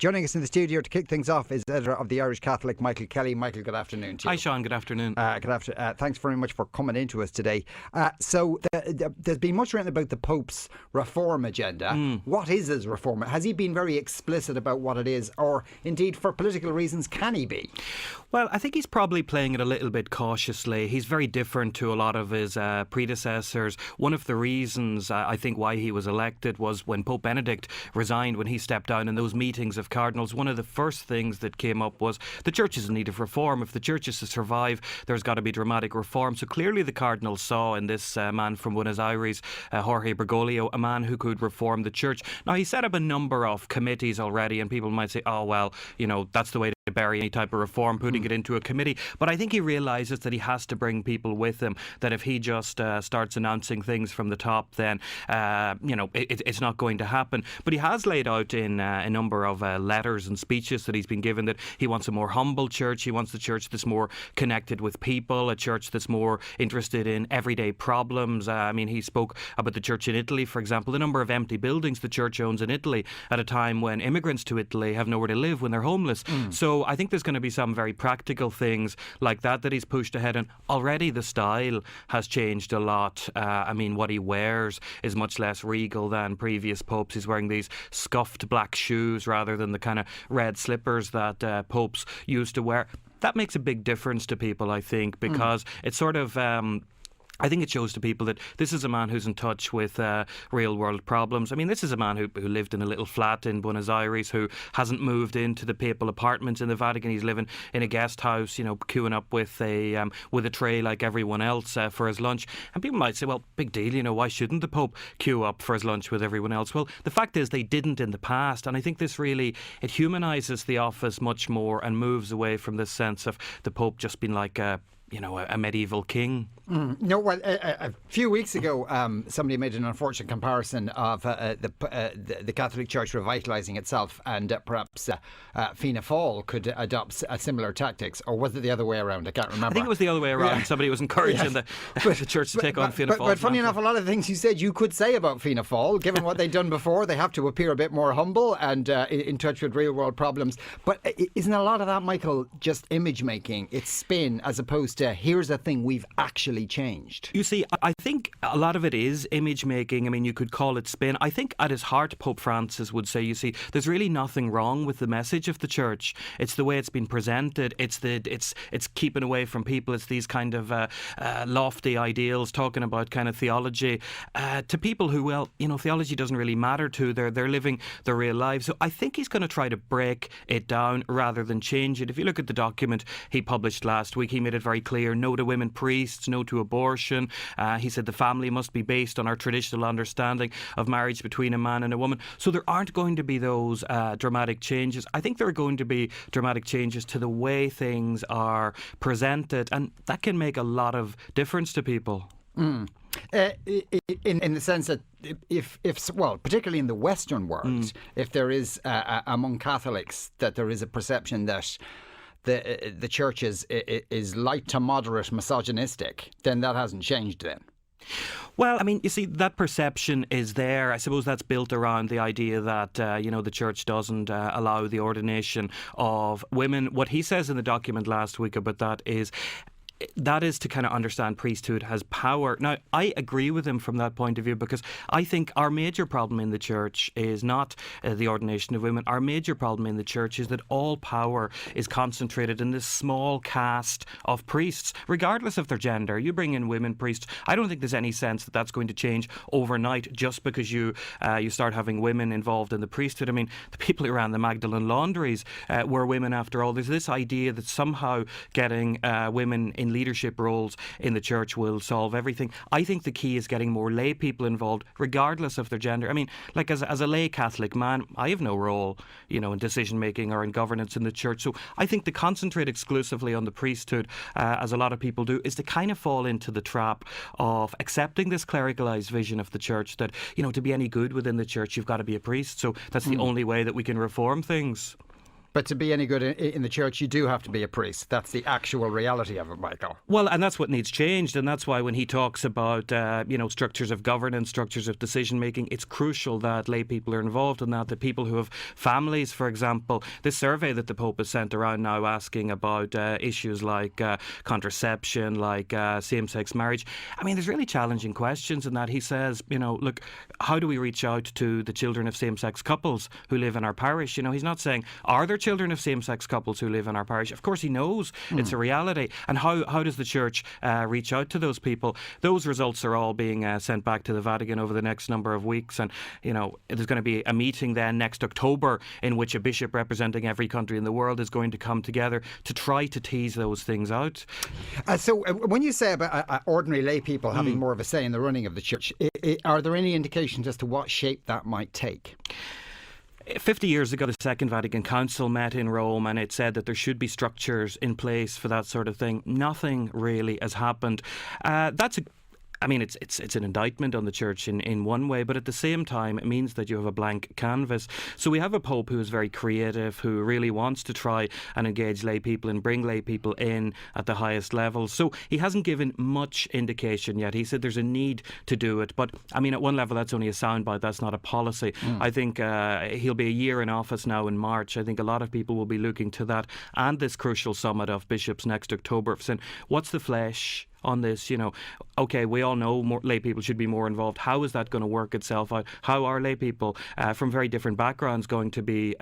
Joining us in the studio to kick things off is editor of the Irish Catholic, Michael Kelly. Michael, good afternoon to you. Hi, Sean. Good afternoon. Thanks very much for coming into us today. There's been much written about the Pope's reform agenda. What is his reform? Has he been very explicit about what it is, or indeed, for political reasons, can he be? Well, I think he's probably playing it a little bit cautiously. He's very different to a lot of his predecessors. One of the reasons I think why he was elected was when Pope Benedict resigned, when he stepped down in those meetings of cardinals. One of the first things that came up was the church is in need of reform. If the church is to survive, there's got to be dramatic reform. So clearly the cardinals saw in this man from Buenos Aires, Jorge Bergoglio, a man who could reform the church. Now, he set up a number of committees already, and people might say, oh, well, that's the way to bury any type of reform, putting it into a committee. But I think he realises that he has to bring people with him, that if he just starts announcing things from the top, then, it's not going to happen. But he has laid out in a number of letters and speeches that he's been given that he wants a more humble church. He wants the church that's more connected with people, a church that's more interested in everyday problems. He spoke about the church in Italy, for example, the number of empty buildings the church owns in Italy at a time when immigrants to Italy have nowhere to live when they're homeless. So I think there's going to be some very practical things like that he's pushed ahead. And already the style has changed a lot. What he wears is much less regal than previous popes. He's wearing these scuffed black shoes rather than the kind of red slippers that popes used to wear. That makes a big difference to people, I think, because it's sort of... I think it shows to people that this is a man who's in touch with real world problems. This is a man who lived in a little flat in Buenos Aires, who hasn't moved into the papal apartments in the Vatican. He's living in a guest house, queuing up with a tray like everyone else for his lunch. And people might say, well, big deal, why shouldn't the Pope queue up for his lunch with everyone else? Well, the fact is they didn't in the past. And I think this really, it humanises the office much more and moves away from this sense of the Pope just being like a medieval king. No, well, a few weeks ago, somebody made an unfortunate comparison of the Catholic Church revitalising itself, and perhaps Fianna Fáil could adopt similar tactics, or was it the other way around? I can't remember. I think it was the other way around. Yeah. Somebody was encouraging the church to take on Fianna Fáil. But funny enough, a lot of the things you said you could say about Fianna Fáil, given what they've done before. They have to appear a bit more humble and in touch with real world problems. But isn't a lot of that, Michael, just image making? It's spin as opposed to here's a thing we've actually changed. You see, I think a lot of it is image making. You could call it spin. I think at his heart, Pope Francis would say, you see, there's really nothing wrong with the message of the church. It's the way it's been presented. It's keeping away from people. It's these kind of lofty ideals, talking about kind of theology to people who, theology doesn't really matter to. They're living their real lives. So I think he's going to try to break it down rather than change it. If you look at the document he published last week, he made it very clear: no to women priests, no to abortion. He said the family must be based on our traditional understanding of marriage between a man and a woman. So there aren't going to be those dramatic changes. I think there are going to be dramatic changes to the way things are presented, and that can make a lot of difference to people. In the sense that if particularly in the Western world, if there is among Catholics that there is a perception that the church is light to moderate misogynistic, then that hasn't changed then. Well, you see, that perception is there. I suppose that's built around the idea that, the church doesn't allow the ordination of women. What he says in the document last week about that is to kind of understand priesthood has power. Now, I agree with him from that point of view, because I think our major problem in the church is not the ordination of women. Our major problem in the church is that all power is concentrated in this small caste of priests, regardless of their gender. You bring in women priests, I don't think there's any sense that that's going to change overnight just because you start having women involved in the priesthood. The people who ran the Magdalene laundries were women after all. There's this idea that somehow getting women in leadership roles in the church will solve everything. I think the key is getting more lay people involved, regardless of their gender. As a lay Catholic man, I have no role, in decision making or in governance in the church. So I think to concentrate exclusively on the priesthood, as a lot of people do, is to kind of fall into the trap of accepting this clericalized vision of the church that, to be any good within the church, you've got to be a priest. So that's the only way that we can reform things. But to be any good in the church, you do have to be a priest. That's the actual reality of it, Michael. Well, and that's what needs changed, and that's why when he talks about structures of governance, structures of decision making, it's crucial that lay people are involved in that. The people who have families, for example, this survey that the Pope has sent around now asking about issues like contraception, like same-sex marriage. I mean, there's really challenging questions in that. He says, look, how do we reach out to the children of same-sex couples who live in our parish? He's not saying, are there children of same-sex couples who live in our parish? Of course he knows it's a reality. And how does the Church reach out to those people? Those results are all being sent back to the Vatican over the next number of weeks. And, there's going to be a meeting then next October in which a bishop representing every country in the world is going to come together to try to tease those things out. So when you say about ordinary lay people having more of a say in the running of the Church, are there any indications as to what shape that might take? 50 years ago, the Second Vatican Council met in Rome and it said that there should be structures in place for that sort of thing. Nothing really has happened. It's an indictment on the Church in one way, but at the same time, it means that you have a blank canvas. So we have a Pope who is very creative, who really wants to try and engage lay people and bring lay people in at the highest levels. So he hasn't given much indication yet. He said there's a need to do it. But, at one level, that's only a soundbite. That's not a policy. I think he'll be a year in office now in March. I think a lot of people will be looking to that and this crucial summit of bishops next October, saying, what's the flesh on this? Okay, we all know more lay people should be more involved. How is that going to work itself out? How are lay people from very different backgrounds going to be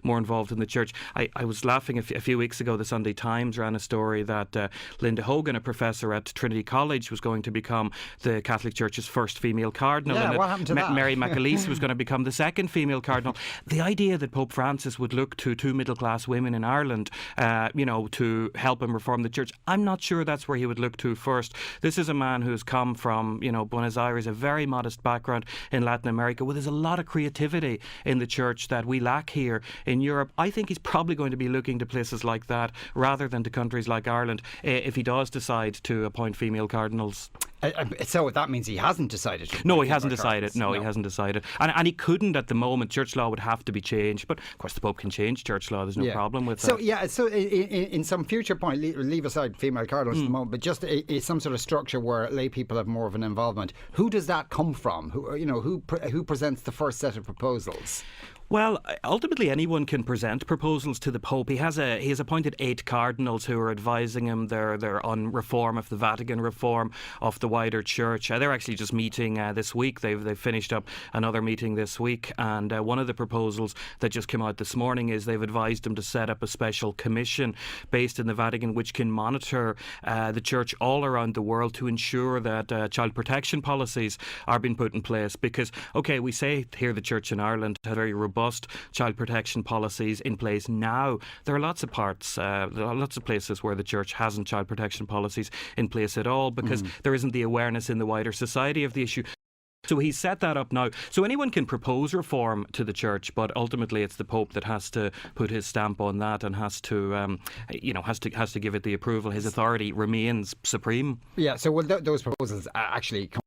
more involved in the Church? I was laughing a few weeks ago. The Sunday Times ran a story that Linda Hogan, a professor at Trinity College, was going to become the Catholic Church's first female cardinal. Yeah, and what happened to that? Mary McAleese was going to become the second female cardinal. The idea that Pope Francis would look to two middle-class women in Ireland, to help him reform the Church, I'm not sure that's where he would look to first. This is a man who's come from, Buenos Aires, a very modest background in Latin America, where there's a lot of creativity in the Church that we lack here in Europe. I think he's probably going to be looking to places like that rather than to countries like Ireland if he does decide to appoint female cardinals. So that means he hasn't decided. No, he hasn't decided. No, he hasn't decided. And he couldn't at the moment. Church law would have to be changed. But, of course, the Pope can change church law. There's no problem with that. So in some future point, leave aside female cardinals at the moment, but just some sort of structure where lay people have more of an involvement. Who does that come from? Who presents the first set of proposals? Well, ultimately anyone can present proposals to the Pope. He has appointed 8 cardinals who are advising him. They're on reform of the Vatican, reform of the wider Church. They're actually just meeting this week. They've finished up another meeting this week, and one of the proposals that just came out this morning is they've advised him to set up a special commission based in the Vatican which can monitor the Church all around the world to ensure that child protection policies are being put in place. Because, okay, we say here the Church in Ireland had very robust child protection policies in place now. There are lots of parts, there are lots of places where the Church hasn't child protection policies in place at all because there isn't the awareness in the wider society of the issue. So he's set that up now. So anyone can propose reform to the Church, but ultimately it's the Pope that has to put his stamp on that and has to give it the approval. His authority remains supreme. Yeah. So those proposals actually come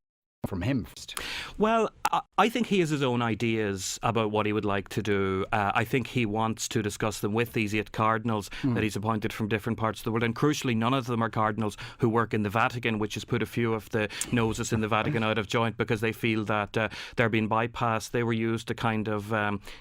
from him first? Well, I think he has his own ideas about what he would like to do. I think he wants to discuss them with these 8 cardinals that he's appointed from different parts of the world. And crucially, none of them are cardinals who work in the Vatican, which has put a few of the noses in the Vatican out of joint because they feel that they're being bypassed. They were used to kind of,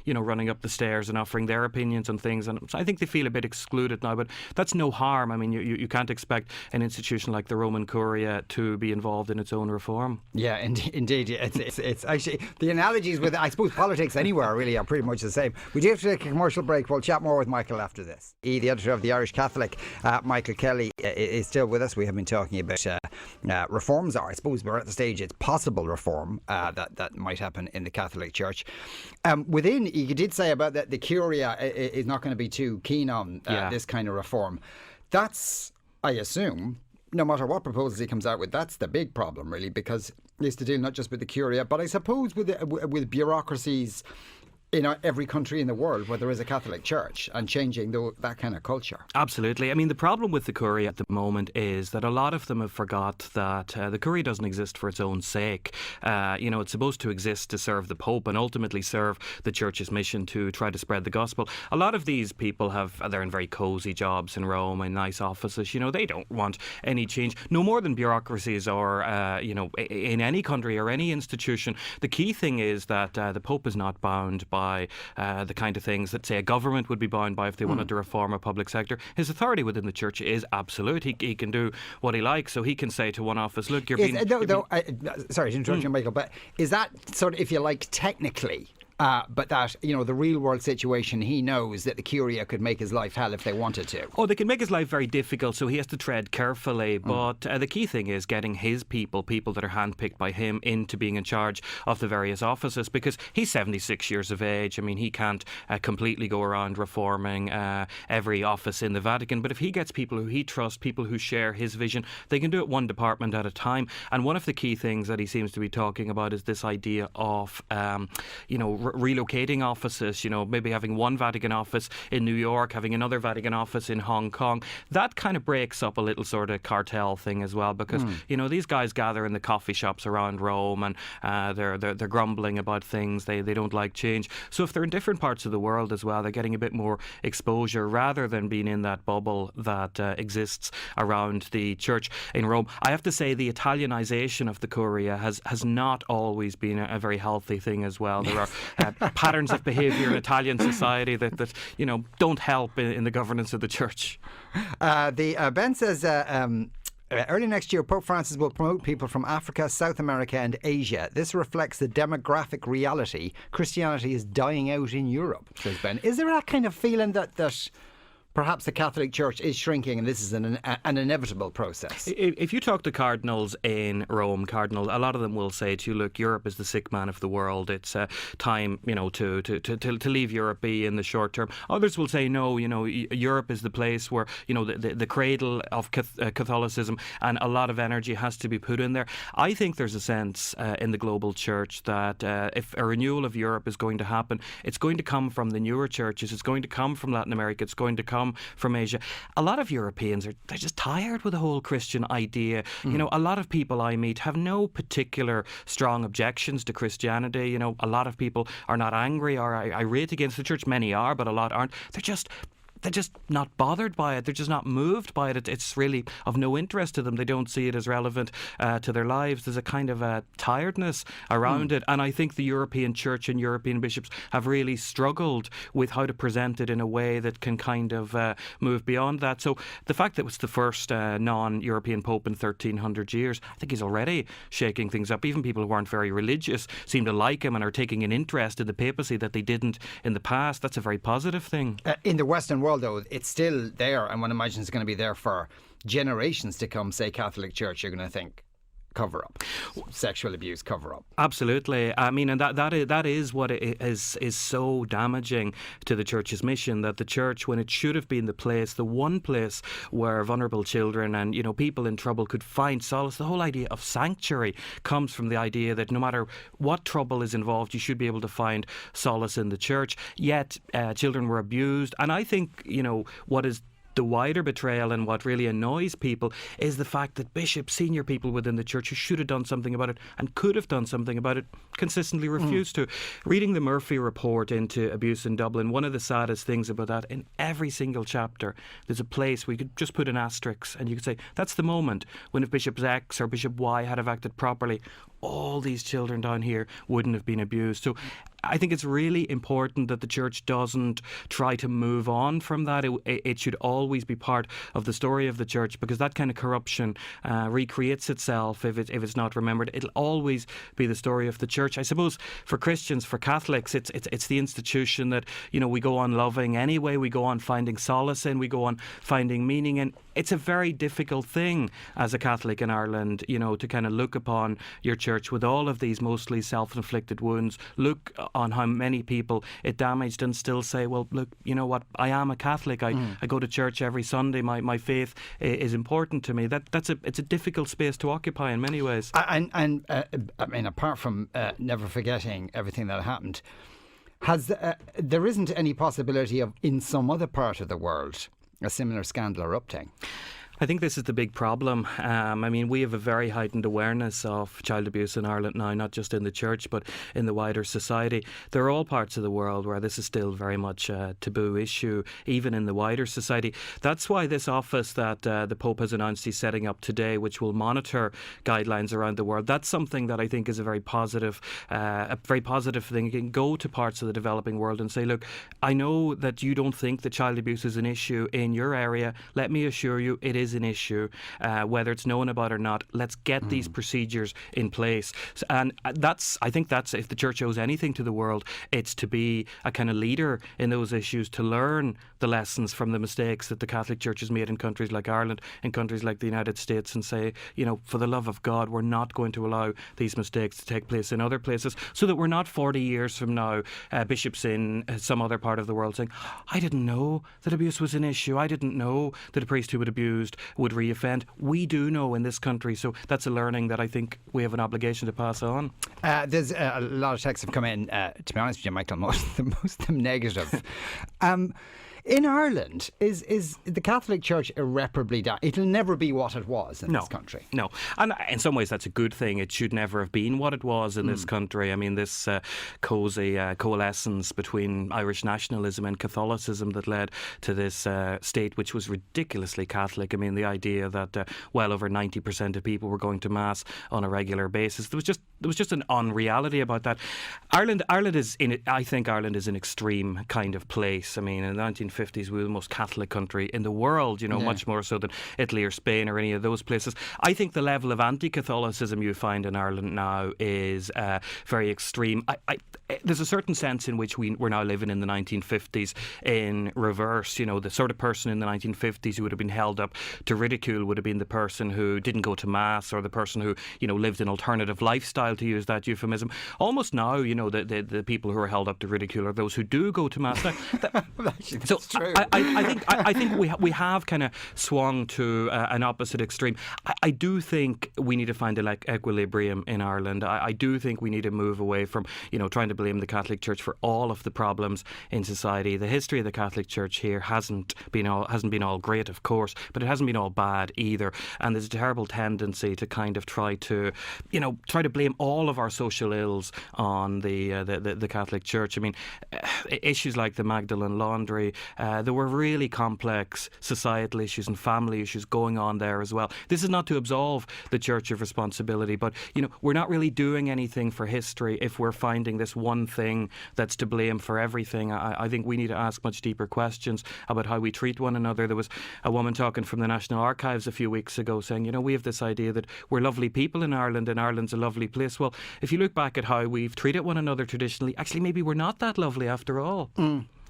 running up the stairs and offering their opinions on things. And I think they feel a bit excluded now, but that's no harm. I mean, you can't expect an institution like the Roman Curia to be involved in its own reform. Yeah, indeed. It's actually, the analogies with, I suppose, politics anywhere really are pretty much the same. We do have to take a commercial break. We'll chat more with Michael after this. The editor of the Irish Catholic, Michael Kelly, is still with us. We have been talking about reforms. I suppose we're at the stage it's possible reform that might happen in the Catholic Church. Within, you did say about that the Curia is not going to be too keen on this kind of reform. That's, I assume, no matter what proposals he comes out with, that's the big problem, really, because he has to deal not just with the Curia, but I suppose with bureaucracies in every country in the world where there is a Catholic Church, and changing that kind of culture. Absolutely. I mean, the problem with the Curia at the moment is that a lot of them have forgot that the Curia doesn't exist for its own sake. It's supposed to exist to serve the Pope and ultimately serve the Church's mission to try to spread the gospel. A lot of these people they're in very cosy jobs in Rome, in nice offices. They don't want any change, no more than bureaucracies or, in any country or any institution. The key thing is that the Pope is not bound by the kind of things that, say, a government would be bound by if they wanted to reform a public sector. His authority within the Church is absolute. He can do what he likes, so he can say to one office, look, sorry to interrupt you, Michael, but is that sort of, if you like, technically... but that, the real world situation, he knows that the Curia could make his life hell if they wanted to. Oh, they can make his life very difficult, so he has to tread carefully. But the key thing is getting his people that are handpicked by him, into being in charge of the various offices, because he's 76 years of age. I mean, he can't completely go around reforming every office in the Vatican. But if he gets people who he trusts, people who share his vision, they can do it one department at a time. And one of the key things that he seems to be talking about is this idea of, relocating offices, maybe having one Vatican office in New York, having another Vatican office in Hong Kong. That kind of breaks up a little sort of cartel thing as well, because, these guys gather in the coffee shops around Rome, and they're grumbling about things. They don't like change. So if they're in different parts of the world as well, they're getting a bit more exposure rather than being in that bubble that exists around the Church in Rome. I have to say the Italianization of the Curia has not always been a very healthy thing as well. There are patterns of behaviour in Italian society that don't help in the governance of the Church. Ben says early next year, Pope Francis will promote people from Africa, South America and Asia. This reflects the demographic reality. Christianity is dying out in Europe, says Ben. Is there that kind of feeling that perhaps the Catholic Church is shrinking, and this is an inevitable process? If you talk to cardinals in Rome, a lot of them will say to you, look, Europe is the sick man of the world. It's time, to leave Europe be in the short term. Others will say, no, Europe is the place where, the cradle of Catholicism, and a lot of energy has to be put in there. I think there's a sense in the global Church that if a renewal of Europe is going to happen, it's going to come from the newer churches. It's going to come from Latin America. It's going to come from Asia. A lot of Europeans they're just tired with the whole Christian idea. A lot of people I meet have no particular strong objections to Christianity. A lot of people are not angry or irate against the Church. Many are, but a lot aren't. They're just not bothered by it. They're just not moved by it. It's really of no interest to them. They don't see it as relevant to their lives. There's a kind of a tiredness around it. And I think the European Church and European bishops have really struggled with how to present it in a way that can kind of move beyond that. So the fact that it was the first non-European Pope in 1300 years, I think he's already shaking things up. Even people who aren't very religious seem to like him and are taking an interest in the papacy that they didn't in the past. That's a very positive thing. In the Western world, though, it's still there, and one imagines it's going to be there for generations to come. Say Catholic Church, you're going to think cover up, sexual abuse cover up. Absolutely. I mean, and that is what is so damaging to the Church's mission, that the Church, when it should have been the one place where vulnerable children and people in trouble could find solace. The whole idea of sanctuary comes from the idea that no matter what trouble is involved, you should be able to find solace in the Church. Yet children were abused, and I think what is the wider betrayal and what really annoys people is the fact that bishops, senior people within the Church who should have done something about it and could have done something about it, consistently refuse to. Reading the Murphy report into abuse in Dublin, one of the saddest things about that, in every single chapter there's a place where you could just put an asterisk and you could say that's the moment when if Bishop X or Bishop Y had have acted properly, all these children down here wouldn't have been abused. So I think it's really important that the Church doesn't try to move on from that. It should always be part of the story of the Church, because that kind of corruption recreates itself if it's not remembered. It'll always be the story of the Church. I suppose for Christians, for Catholics, it's the institution that we go on loving anyway. We go on finding solace in. We go on finding meaning in. It's a very difficult thing as a Catholic in Ireland, to kind of look upon your Church with all of these mostly self-inflicted wounds, look on how many people it damaged and still say, well, look, you know what, I am a Catholic. I go to church every Sunday. My faith is important to me. It's a difficult space to occupy in many ways. I mean, apart from never forgetting everything that happened, There isn't any possibility of, in some other part of the world, a similar scandal erupting? I think this is the big problem. We have a very heightened awareness of child abuse in Ireland now, not just in the church, but in the wider society. There are all parts of the world where this is still very much a taboo issue, even in the wider society. That's why this office that the Pope has announced he's setting up today, which will monitor guidelines around the world, that's something that I think is a very positive thing. You can go to parts of the developing world and say, look, I know that you don't think that child abuse is an issue in your area. Let me assure you it is an issue, whether it's known about or not. Let's get these procedures in place. And I think that's if the church owes anything to the world, it's to be a kind of leader in those issues, to learn the lessons from the mistakes that the Catholic Church has made in countries like Ireland, in countries like the United States, and say, for the love of God, we're not going to allow these mistakes to take place in other places, so that we're not 40 years from now, bishops in some other part of the world saying, I didn't know that abuse was an issue. I didn't know that a priest who was abused would reoffend. We do know in this country, so that's a learning that I think we have an obligation to pass on. There's a lot of texts have come in, to be honest with you, Michael, most of them negative. In Ireland, is the Catholic Church irreparably down? It'll never be what it was in this country. No. And in some ways that's a good thing. It should never have been what it was in this country. I mean, this cosy coalescence between Irish nationalism and Catholicism that led to this state which was ridiculously Catholic. I mean, the idea that well over 90% of people were going to Mass on a regular basis. There was just an unreality about that. I think Ireland is an extreme kind of place. I mean, in the 1950s, we were the most Catholic country in the world, much more so than Italy or Spain or any of those places. I think the level of anti-Catholicism you find in Ireland now is very extreme. There's a certain sense in which we're now living in the 1950s in reverse. The sort of person in the 1950s who would have been held up to ridicule would have been the person who didn't go to Mass, or the person who, lived an alternative lifestyle, to use that euphemism. Almost now, the people who are held up to ridicule are those who do go to Mass. So I think we have kind of swung to an opposite extreme. I do think we need to find an equilibrium in Ireland. I do think we need to move away from trying to blame the Catholic Church for all of the problems in society. The history of the Catholic Church here hasn't been all great, of course, but it hasn't been all bad either. And there's a terrible tendency to kind of try to blame all of our social ills on the Catholic Church. I mean, issues like the Magdalene laundry. There were really complex societal issues and family issues going on there as well. This is not to absolve the Church of responsibility, but we're not really doing anything for history if we're finding this one thing that's to blame for everything. I think we need to ask much deeper questions about how we treat one another. There was a woman talking from the National Archives a few weeks ago saying, we have this idea that we're lovely people in Ireland and Ireland's a lovely place. Well, if you look back at how we've treated one another traditionally, actually maybe we're not that lovely after all.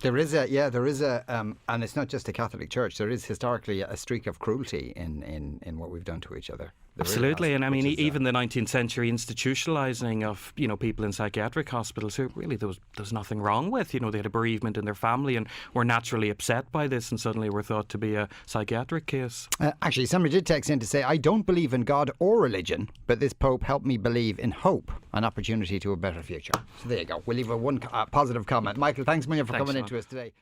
There is a, and it's not just the Catholic Church. There is historically a streak of cruelty in what we've done to each other. Absolutely, and I mean, even the 19th century institutionalising of people in psychiatric hospitals who really there was nothing wrong with. They had a bereavement in their family and were naturally upset by this, and suddenly were thought to be a psychiatric case. Actually, somebody did text in to say, I don't believe in God or religion, but this Pope helped me believe in hope, an opportunity to a better future. So there you go. We'll leave one positive comment. Michael, thanks a million for coming into us today.